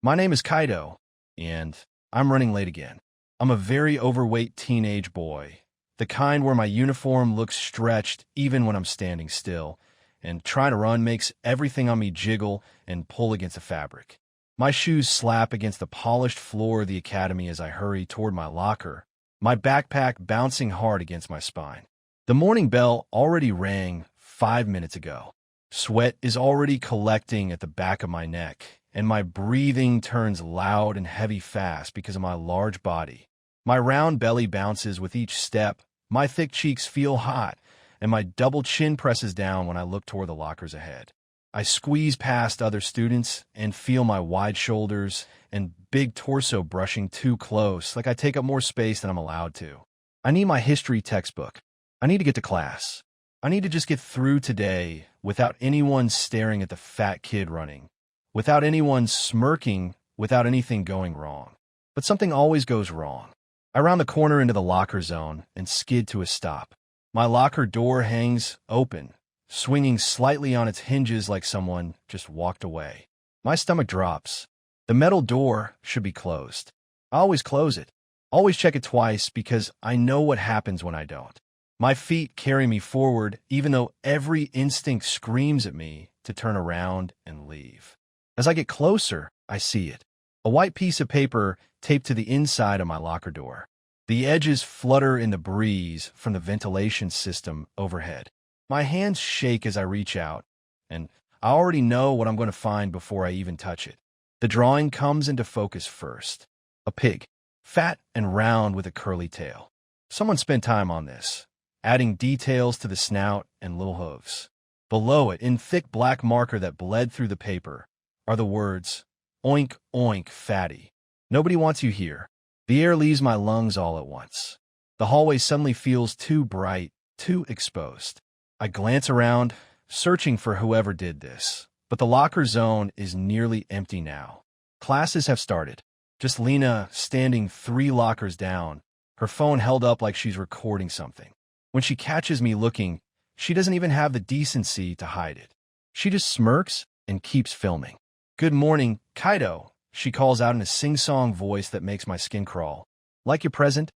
My name is Kaido, and I'm running late again. I'm a very overweight teenage boy, the kind where my uniform looks stretched even when I'm standing still, and trying to run makes everything on me jiggle and pull against the fabric. My shoes slap against the polished floor of the academy as I hurry toward my locker, my backpack bouncing hard against my spine. The morning bell already rang 5 minutes ago. Sweat is already collecting at the back of my neck, and my breathing turns loud and heavy fast because of my large body. My round belly bounces with each step, my thick cheeks feel hot, and my double chin presses down when I look toward the lockers ahead. I squeeze past other students and feel my wide shoulders and big torso brushing too close, like I take up more space than I'm allowed to. I need my history textbook. I need to get to class. I need to just get through today without anyone staring at the fat kid running, without anyone smirking, without anything going wrong. But something always goes wrong. I round the corner into the locker zone and skid to a stop. My locker door hangs open, swinging slightly on its hinges like someone just walked away. My stomach drops. The metal door should be closed. I always close it. Always check it twice because I know what happens when I don't. My feet carry me forward even though every instinct screams at me to turn around and leave. As I get closer, I see it. A white piece of paper taped to the inside of my locker door. The edges flutter in the breeze from the ventilation system overhead. My hands shake as I reach out, and I already know what I'm going to find before I even touch it. The drawing comes into focus first. A pig, fat and round with a curly tail. Someone spent time on this, adding details to the snout and little hooves. Below it, in thick black marker that bled through the paper, are the words, "Oink, oink, fatty." Nobody wants you here. The air leaves my lungs all at once. The hallway suddenly feels too bright, too exposed. I glance around, searching for whoever did this, but the locker zone is nearly empty now. Classes have started. Just Lena standing 3 lockers down, her phone held up like she's recording something. When she catches me looking, she doesn't even have the decency to hide it. She just smirks and keeps filming. "Good morning, Kaido," she calls out in a sing-song voice that makes my skin crawl. "Like your present?"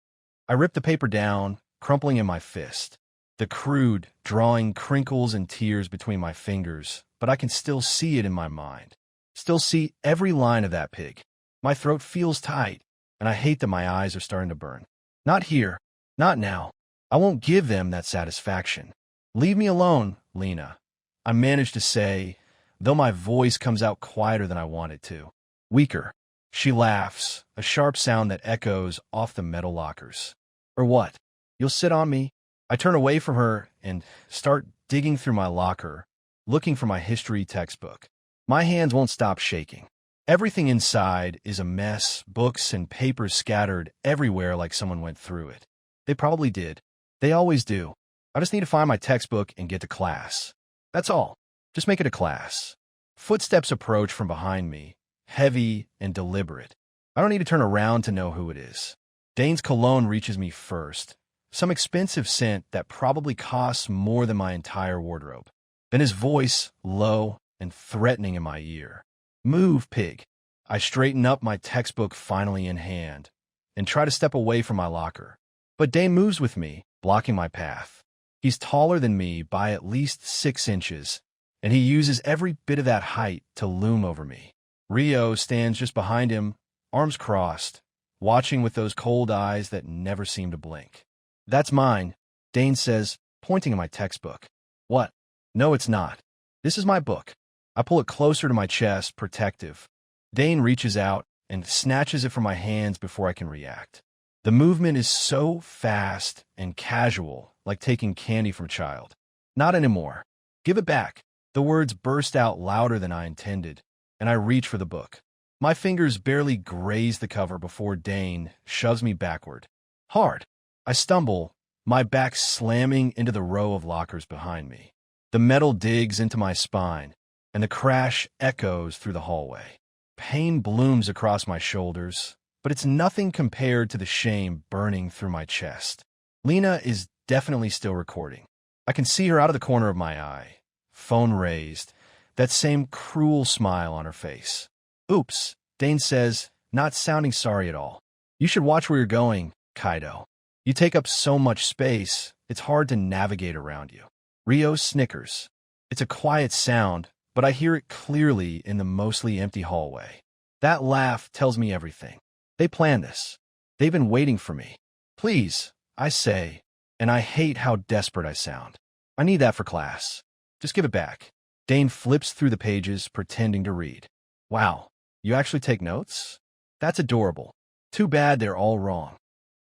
I rip the paper down, crumpling in my fist. The crude drawing crinkles and tears between my fingers, but I can still see it in my mind. Still see every line of that pig. My throat feels tight, and I hate that my eyes are starting to burn. Not here. Not now. I won't give them that satisfaction. "Leave me alone, Lena," I manage to say, though my voice comes out quieter than I want it to. Weaker. She laughs, a sharp sound that echoes off the metal lockers. "Or what? You'll sit on me?" I turn away from her and start digging through my locker, looking for my history textbook. My hands won't stop shaking. Everything inside is a mess, books and papers scattered everywhere like someone went through it. They probably did. They always do. I just need to find my textbook and get to class. That's all. Just make it a class. Footsteps approach from behind me, heavy and deliberate. I don't need to turn around to know who it is. Dane's cologne reaches me first, some expensive scent that probably costs more than my entire wardrobe. Then his voice, low and threatening in my ear. "Move, pig." I straighten up, my textbook finally in hand, and try to step away from my locker. But Dane moves with me, blocking my path. He's taller than me by at least 6 inches, and he uses every bit of that height to loom over me. Rio stands just behind him, arms crossed, watching with those cold eyes that never seem to blink. "That's mine," Dane says, pointing at my textbook. "What?" "No, it's not. This is my book." I pull it closer to my chest, protective. Dane reaches out and snatches it from my hands before I can react. The movement is so fast and casual, like taking candy from a child. "Not anymore. Give it back." The words burst out louder than I intended, and I reach for the book. My fingers barely graze the cover before Dane shoves me backward. Hard. I stumble, my back slamming into the row of lockers behind me. The metal digs into my spine, and the crash echoes through the hallway. Pain blooms across my shoulders, but it's nothing compared to the shame burning through my chest. Lena is definitely still recording. I can see her out of the corner of my eye, phone raised, that same cruel smile on her face. "Oops," Dane says, not sounding sorry at all. You should watch where you're going, Kaido. You take up so much space, it's hard to navigate around you. Rio snickers. It's a quiet sound, but I hear it clearly in the mostly empty hallway. That laugh tells me everything. They planned this. They've been waiting for me. Please, I say, and I hate how desperate I sound. I need that for class. Just give it back. Dane flips through the pages, pretending to read. Wow, you actually take notes? That's adorable. Too bad they're all wrong.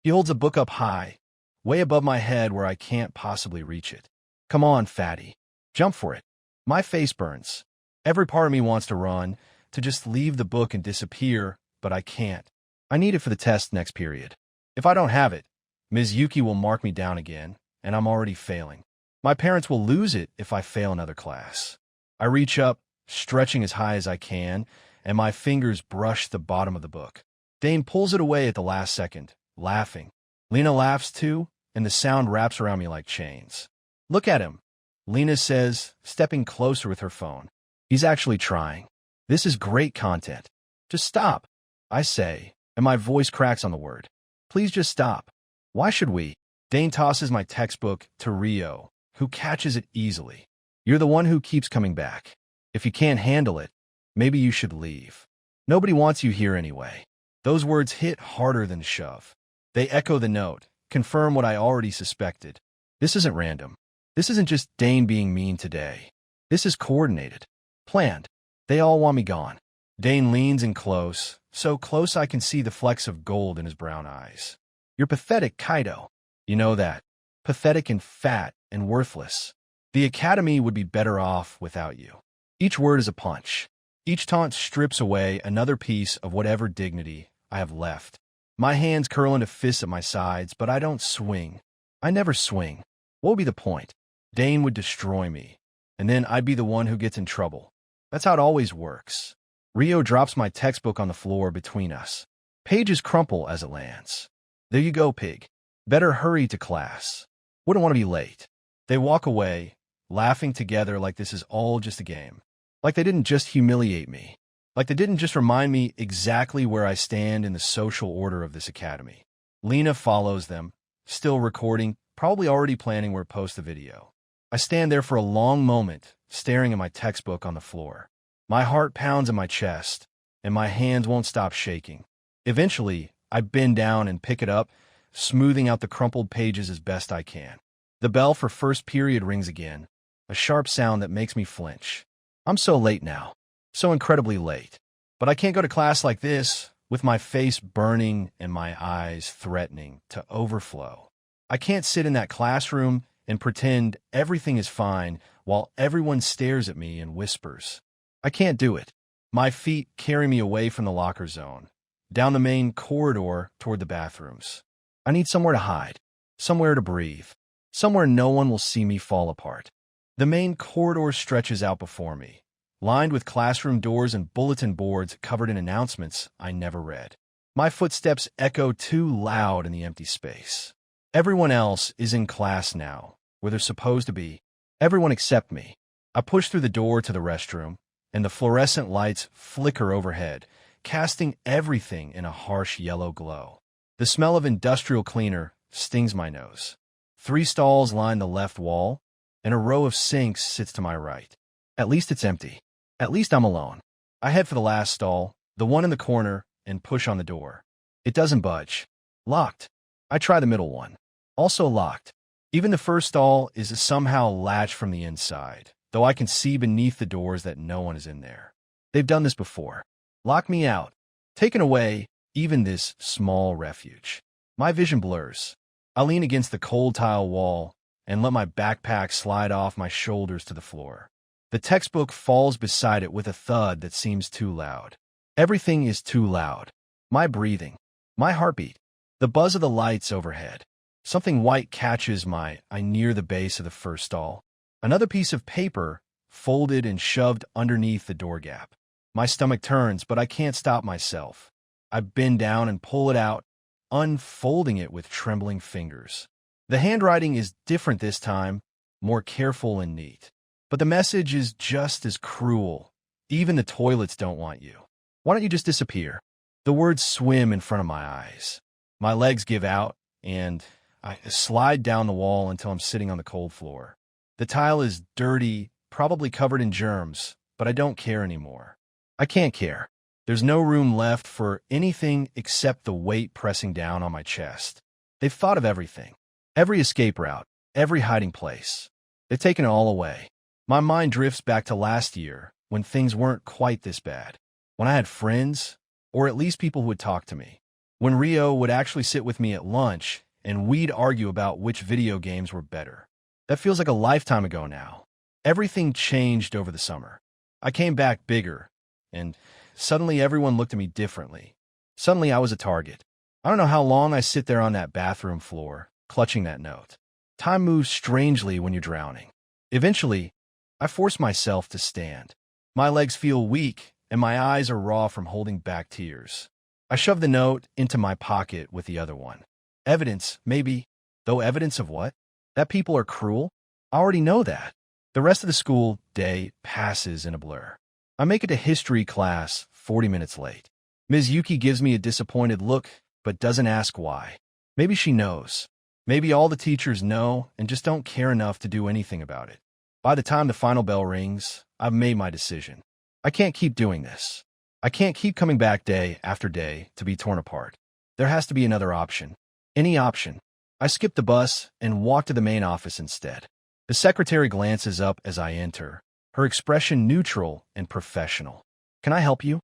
He holds a book up high, way above my head where I can't possibly reach it. Come on, fatty. Jump for it. My face burns. Every part of me wants to run, to just leave the book and disappear, but I can't. I need it for the test next period. If I don't have it, Ms. Yuki will mark me down again, and I'm already failing. My parents will lose it if I fail another class. I reach up, stretching as high as I can, and my fingers brush the bottom of the book. Dane pulls it away at the last second, laughing. Lena laughs too, and the sound wraps around me like chains. Look at him, Lena says, stepping closer with her phone. He's actually trying. This is great content. Just stop, I say, and my voice cracks on the word. Please just stop. Why should we? Dane tosses my textbook to Rio, who catches it easily. You're the one who keeps coming back. If you can't handle it, maybe you should leave. Nobody wants you here anyway. Those words hit harder than a shove. They echo the note, confirm what I already suspected. This isn't random. This isn't just Dane being mean today. This is coordinated. Planned. They all want me gone. Dane leans in close, so close I can see the flecks of gold in his brown eyes. You're pathetic, Kaido. You know that. Pathetic and fat and worthless. The academy would be better off without you. Each word is a punch. Each taunt strips away another piece of whatever dignity I have left. My hands curl into fists at my sides, but I don't swing. I never swing. What would be the point? Dane would destroy me, and then I'd be the one who gets in trouble. That's how it always works. Rio drops my textbook on the floor between us. Pages crumple as it lands. There you go, pig. Better hurry to class. Wouldn't want to be late. They walk away, laughing together like this is all just a game. Like they didn't just humiliate me. Like they didn't just remind me exactly where I stand in the social order of this academy. Lena follows them, still recording, probably already planning where to post the video. I stand there for a long moment, staring at my textbook on the floor. My heart pounds in my chest, and my hands won't stop shaking. Eventually, I bend down and pick it up, smoothing out the crumpled pages as best I can. The bell for first period rings again, a sharp sound that makes me flinch. I'm so late now, so incredibly late. But I can't go to class like this, with my face burning and my eyes threatening to overflow. I can't sit in that classroom and pretend everything is fine while everyone stares at me and whispers. I can't do it. My feet carry me away from the locker zone, down the main corridor toward the bathrooms. I need somewhere to hide, somewhere to breathe, somewhere no one will see me fall apart. The main corridor stretches out before me, lined with classroom doors and bulletin boards covered in announcements I never read. My footsteps echo too loud in the empty space. Everyone else is in class now, where they're supposed to be. Everyone except me. I push through the door to the restroom, and the fluorescent lights flicker overhead, casting everything in a harsh yellow glow. The smell of industrial cleaner stings my nose. 3 stalls line the left wall, and a row of sinks sits to my right. At least it's empty. At least I'm alone. I head for the last stall, the one in the corner, and push on the door. It doesn't budge. Locked. I try the middle one. Also locked. Even the first stall is somehow latched from the inside, though I can see beneath the doors that no one is in there. They've done this before. Locked me out. Taken away even this small refuge. My vision blurs. I lean against the cold tile wall and let my backpack slide off my shoulders to the floor. The textbook falls beside it with a thud that seems too loud. Everything is too loud. My breathing. My heartbeat. The buzz of the lights overhead. Something white catches my eye near the base of the first stall. Another piece of paper, folded and shoved underneath the door gap. My stomach turns, but I can't stop myself. I bend down and pull it out, unfolding it with trembling fingers. The handwriting is different this time, more careful and neat. But the message is just as cruel. Even the toilets don't want you. Why don't you just disappear? The words swim in front of my eyes. My legs give out, and I slide down the wall until I'm sitting on the cold floor. The tile is dirty, probably covered in germs, but I don't care anymore. I can't care. There's no room left for anything except the weight pressing down on my chest. They've thought of everything. Every escape route, every hiding place. They've taken it all away. My mind drifts back to last year, when things weren't quite this bad. When I had friends, or at least people who would talk to me. When Rio would actually sit with me at lunch, and we'd argue about which video games were better. That feels like a lifetime ago now. Everything changed over the summer. I came back bigger, and suddenly everyone looked at me differently. Suddenly I was a target. I don't know how long I sit there on that bathroom floor, clutching that note. Time moves strangely when you're drowning. Eventually, I force myself to stand. My legs feel weak, and my eyes are raw from holding back tears. I shove the note into my pocket with the other one. Evidence, maybe. Though evidence of what? That people are cruel? I already know that. The rest of the school day passes in a blur. I make it to history class 40 minutes late. Ms. Yuki gives me a disappointed look, but doesn't ask why. Maybe she knows. Maybe all the teachers know and just don't care enough to do anything about it. By the time the final bell rings, I've made my decision. I can't keep doing this. I can't keep coming back day after day to be torn apart. There has to be another option. Any option. I skip the bus and walk to the main office instead. The secretary glances up as I enter, her expression neutral and professional. Can I help you?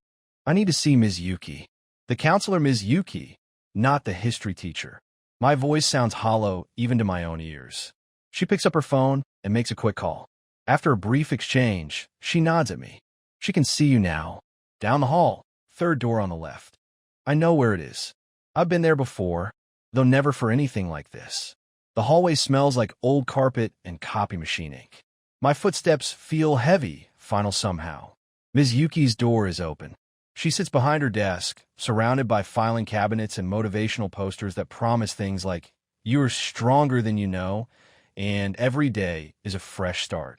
I need to see Ms. Yuki. The counselor Ms. Yuki, not the history teacher. My voice sounds hollow even to my own ears. She picks up her phone and makes a quick call. After a brief exchange, she nods at me. She can see you now. Down the hall, third door on the left. I know where it is. I've been there before, though never for anything like this. The hallway smells like old carpet and copy machine ink. My footsteps feel heavy, final somehow. Ms. Yuki's door is open. She sits behind her desk, surrounded by filing cabinets and motivational posters that promise things like, "You're stronger than you know," and "Every day is a fresh start."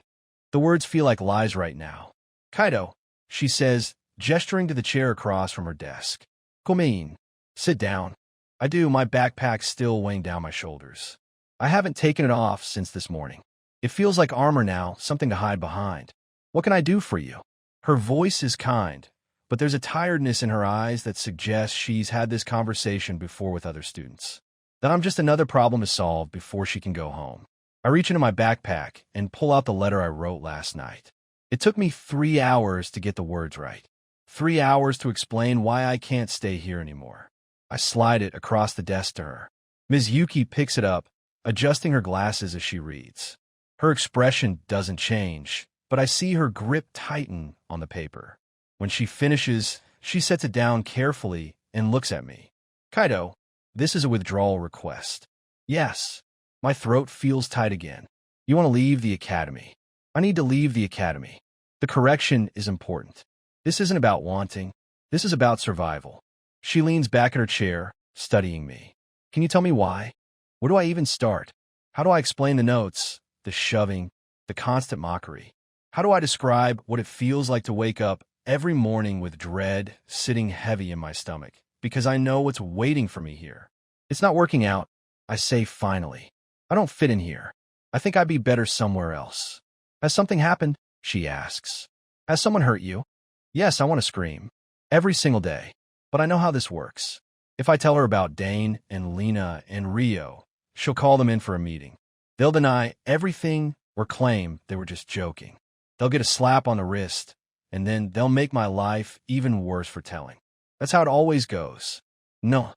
The words feel like lies right now. "Kaido," she says, gesturing to the chair across from her desk. "Komein." Sit down. I do, my backpack still weighing down my shoulders. I haven't taken it off since this morning. It feels like armor now, something to hide behind. "What can I do for you?" Her voice is kind, but there's a tiredness in her eyes that suggests she's had this conversation before with other students. That I'm just another problem to solve before she can go home. I reach into my backpack and pull out the letter I wrote last night. It took me 3 hours to get the words right. 3 hours to explain why I can't stay here anymore. I slide it across the desk to her. Ms. Yuki picks it up, adjusting her glasses as she reads. Her expression doesn't change, but I see her grip tighten on the paper. When she finishes, she sets it down carefully and looks at me. "Kaido, this is a withdrawal request." "Yes." My throat feels tight again. "You want to leave the academy." "I need to leave the academy." The correction is important. This isn't about wanting. This is about survival. She leans back in her chair, studying me. "Can you tell me why? Where do I even start? How do I explain the notes, the shoving, the constant mockery? How do I describe what it feels like to wake up every morning with dread sitting heavy in my stomach, because I know what's waiting for me here? It's not working out," I say finally. "I don't fit in here. I think I'd be better somewhere else." "Has something happened?" she asks. "Has someone hurt you?" Yes, I want to scream. Every single day. But I know how this works. If I tell her about Dane and Lena and Rio, she'll call them in for a meeting. They'll deny everything or claim they were just joking. They'll get a slap on the wrist, and then they'll make my life even worse for telling. That's how it always goes. No,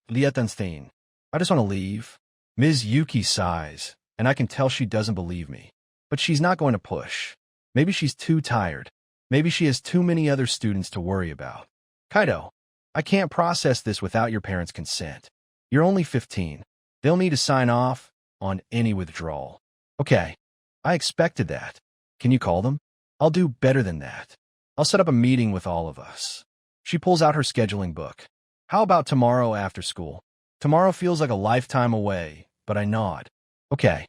Lietenstein. I just want to leave. Ms. Yuki sighs, and I can tell she doesn't believe me. But she's not going to push. Maybe she's too tired. Maybe she has too many other students to worry about. "Kaido, I can't process this without your parents' consent. You're only 15. They'll need to sign off on any withdrawal." "Okay, I expected that. Can you call them?" "I'll do better than that. I'll set up a meeting with all of us." She pulls out her scheduling book. "How about tomorrow after school?" Tomorrow feels like a lifetime away, but I nod. "Okay.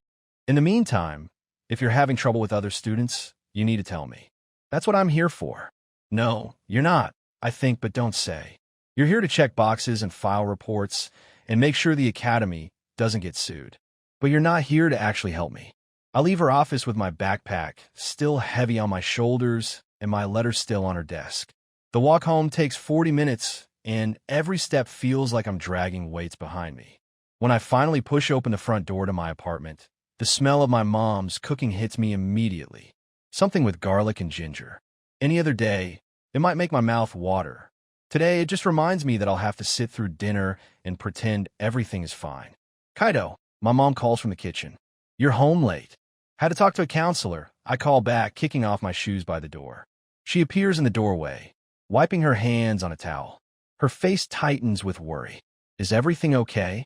In the meantime, if you're having trouble with other students, you need to tell me. That's what I'm here for." "No, you're not." I think but don't say. You're here to check boxes and file reports and make sure the academy doesn't get sued. But you're not here to actually help me. I leave her office with my backpack still heavy on my shoulders and my letter still on her desk. The walk home takes 40 minutes, and every step feels like I'm dragging weights behind me. When I finally push open the front door to my apartment, the smell of my mom's cooking hits me immediately. Something with garlic and ginger. Any other day, it might make my mouth water. Today, it just reminds me that I'll have to sit through dinner and pretend everything is fine. Kaido, my mom calls from the kitchen. You're home late. Had to talk to a counselor. I call back, kicking off my shoes by the door. She appears in the doorway, wiping her hands on a towel. Her face tightens with worry. Is everything okay?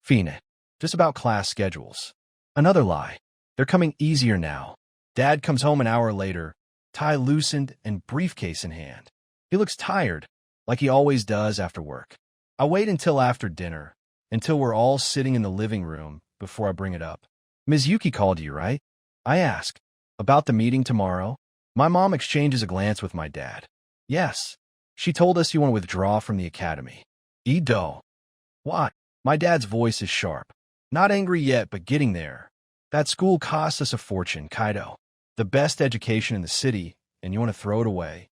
Fine. Just about class schedules. Another lie. They're coming easier now. Dad comes home an hour later, tie loosened and briefcase in hand. He looks tired, like he always does after work. I wait until after dinner, until we're all sitting in the living room before I bring it up. Ms. Yuki called you, right? I ask. About the meeting tomorrow? My mom exchanges a glance with my dad. Yes. She told us you want to withdraw from the academy. Ido. What? My dad's voice is sharp. Not angry yet, but getting there. That school costs us a fortune, Kaido. The best education in the city, and you want to throw it away.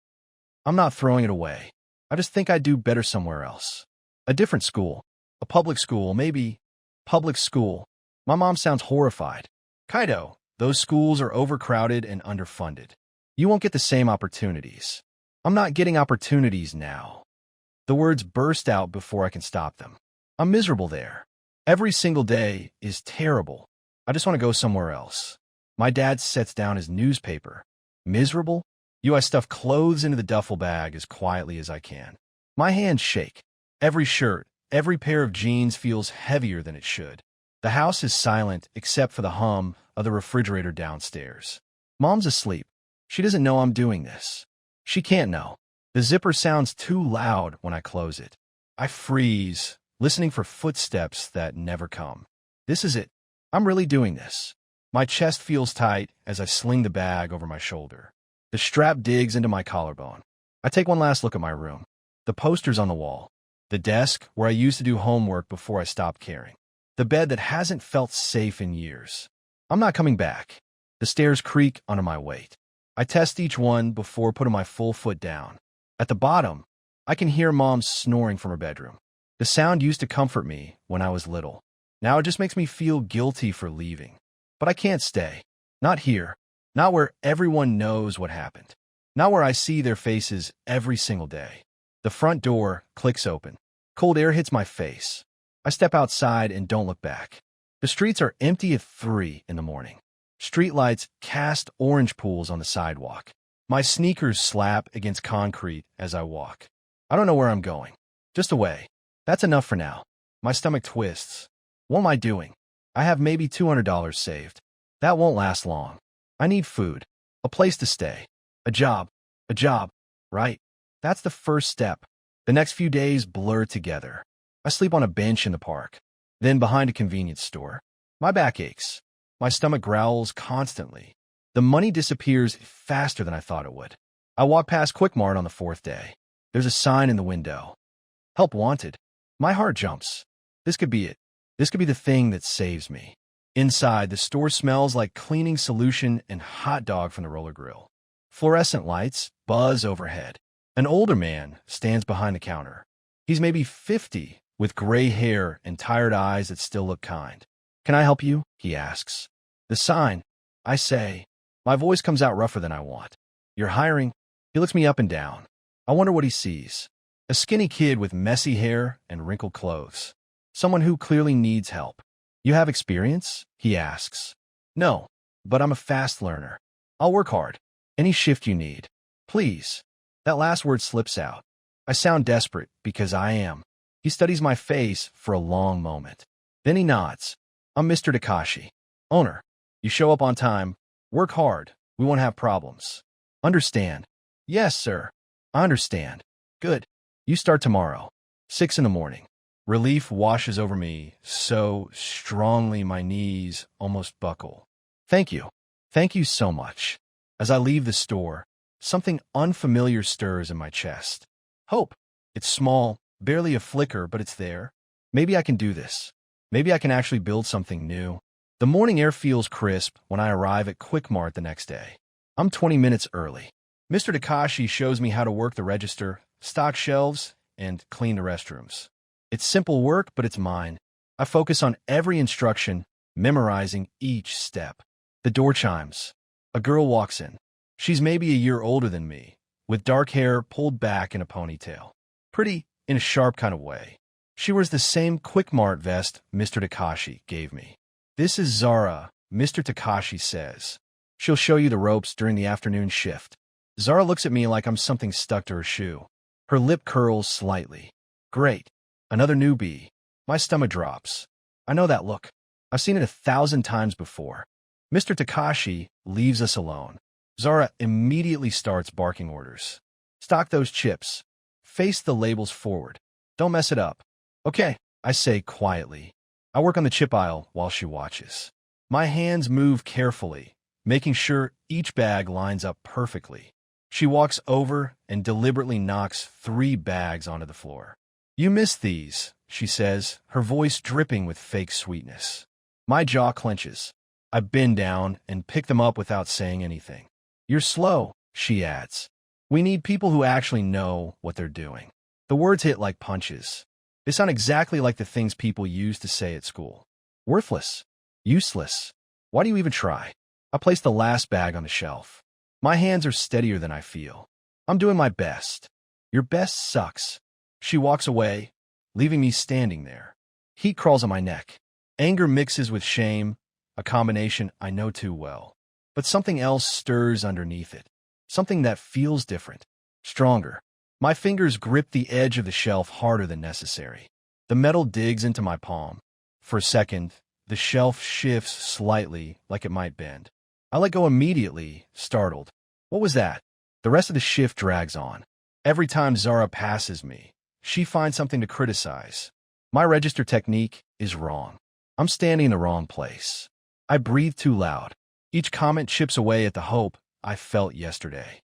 I'm not throwing it away. I just think I'd do better somewhere else. A different school. A public school, maybe. Public school. My mom sounds horrified. Kaido, those schools are overcrowded and underfunded. You won't get the same opportunities. I'm not getting opportunities now. The words burst out before I can stop them. I'm miserable there. Every single day is terrible. I just want to go somewhere else. My dad sets down his newspaper. Miserable? I stuff clothes into the duffel bag as quietly as I can. My hands shake. Every shirt, every pair of jeans feels heavier than it should. The house is silent except for the hum of the refrigerator downstairs. Mom's asleep. She doesn't know I'm doing this. She can't know. The zipper sounds too loud when I close it. I freeze, listening for footsteps that never come. This is it. I'm really doing this. My chest feels tight as I sling the bag over my shoulder. The strap digs into my collarbone. I take one last look at my room. The posters on the wall. The desk where I used to do homework before I stopped caring. The bed that hasn't felt safe in years. I'm not coming back. The stairs creak under my weight. I test each one before putting my full foot down. At the bottom, I can hear Mom snoring from her bedroom. The sound used to comfort me when I was little. Now it just makes me feel guilty for leaving. But I can't stay. Not here. Not where everyone knows what happened. Not where I see their faces every single day. The front door clicks open. Cold air hits my face. I step outside and don't look back. The streets are empty at 3 in the morning. Streetlights cast orange pools on the sidewalk. My sneakers slap against concrete as I walk. I don't know where I'm going. Just away. That's enough for now. My stomach twists. What am I doing? I have maybe $200 saved. That won't last long. I need food. A place to stay. A job. A job. Right. That's the first step. The next few days blur together. I sleep on a bench in the park. Then behind a convenience store. My back aches. My stomach growls constantly. The money disappears faster than I thought it would. I walk past Quick Mart on the 4th day. There's a sign in the window. Help wanted. My heart jumps. This could be it. This could be the thing that saves me. Inside, the store smells like cleaning solution and hot dog from the roller grill. Fluorescent lights buzz overhead. An older man stands behind the counter. He's maybe 50, with gray hair and tired eyes that still look kind. Can I help you? He asks. The sign. I say. My voice comes out rougher than I want. You're hiring? He looks me up and down. I wonder what he sees. A skinny kid with messy hair and wrinkled clothes. Someone who clearly needs help. You have experience? He asks. No, but I'm a fast learner. I'll work hard. Any shift you need. Please. That last word slips out. I sound desperate because I am. He studies my face for a long moment. Then he nods. I'm Mr. Takashi. Owner. You show up on time. Work hard. We won't have problems. Understand? Yes, sir. I understand. Good. You start tomorrow. 6 in the morning. Relief washes over me so strongly my knees almost buckle. Thank you. Thank you so much. As I leave the store, something unfamiliar stirs in my chest. Hope. It's small, barely a flicker, but it's there. Maybe I can do this. Maybe I can actually build something new. The morning air feels crisp when I arrive at Quick Mart the next day. I'm 20 minutes early. Mr. Takashi shows me how to work the register, stock shelves, and clean the restrooms. It's simple work, but it's mine. I focus on every instruction, memorizing each step. The door chimes. A girl walks in. She's maybe a year older than me, with dark hair pulled back in a ponytail. Pretty, in a sharp kind of way. She wears the same Quick Mart vest Mr. Takashi gave me. "This is Zara," Mr. Takashi says. "She'll show you the ropes during the afternoon shift." Zara looks at me like I'm something stuck to her shoe. Her lip curls slightly. Great. Another newbie. My stomach drops. I know that look. I've seen it 1,000 times before. Mr. Takashi leaves us alone. Zara immediately starts barking orders. "Stock those chips. Face the labels forward. Don't mess it up." "Okay," I say quietly. I work on the chip aisle while she watches. My hands move carefully, making sure each bag lines up perfectly. She walks over and deliberately knocks 3 bags onto the floor. "You missed these," she says, her voice dripping with fake sweetness. My jaw clenches. I bend down and pick them up without saying anything. "You're slow," she adds. "We need people who actually know what they're doing." The words hit like punches. They sound exactly like the things people used to say at school. Worthless. Useless. Why do you even try? I place the last bag on the shelf. My hands are steadier than I feel. I'm doing my best. "Your best sucks." She walks away, leaving me standing there. Heat crawls on my neck. Anger mixes with shame, a combination I know too well. But something else stirs underneath it. Something that feels different. Stronger. My fingers grip the edge of the shelf harder than necessary. The metal digs into my palm. For a second, the shelf shifts slightly, like it might bend. I let go immediately, startled. What was that? The rest of the shift drags on. Every time Zara passes me, she finds something to criticize. My register technique is wrong. I'm standing in the wrong place. I breathe too loud. Each comment chips away at the hope I felt yesterday.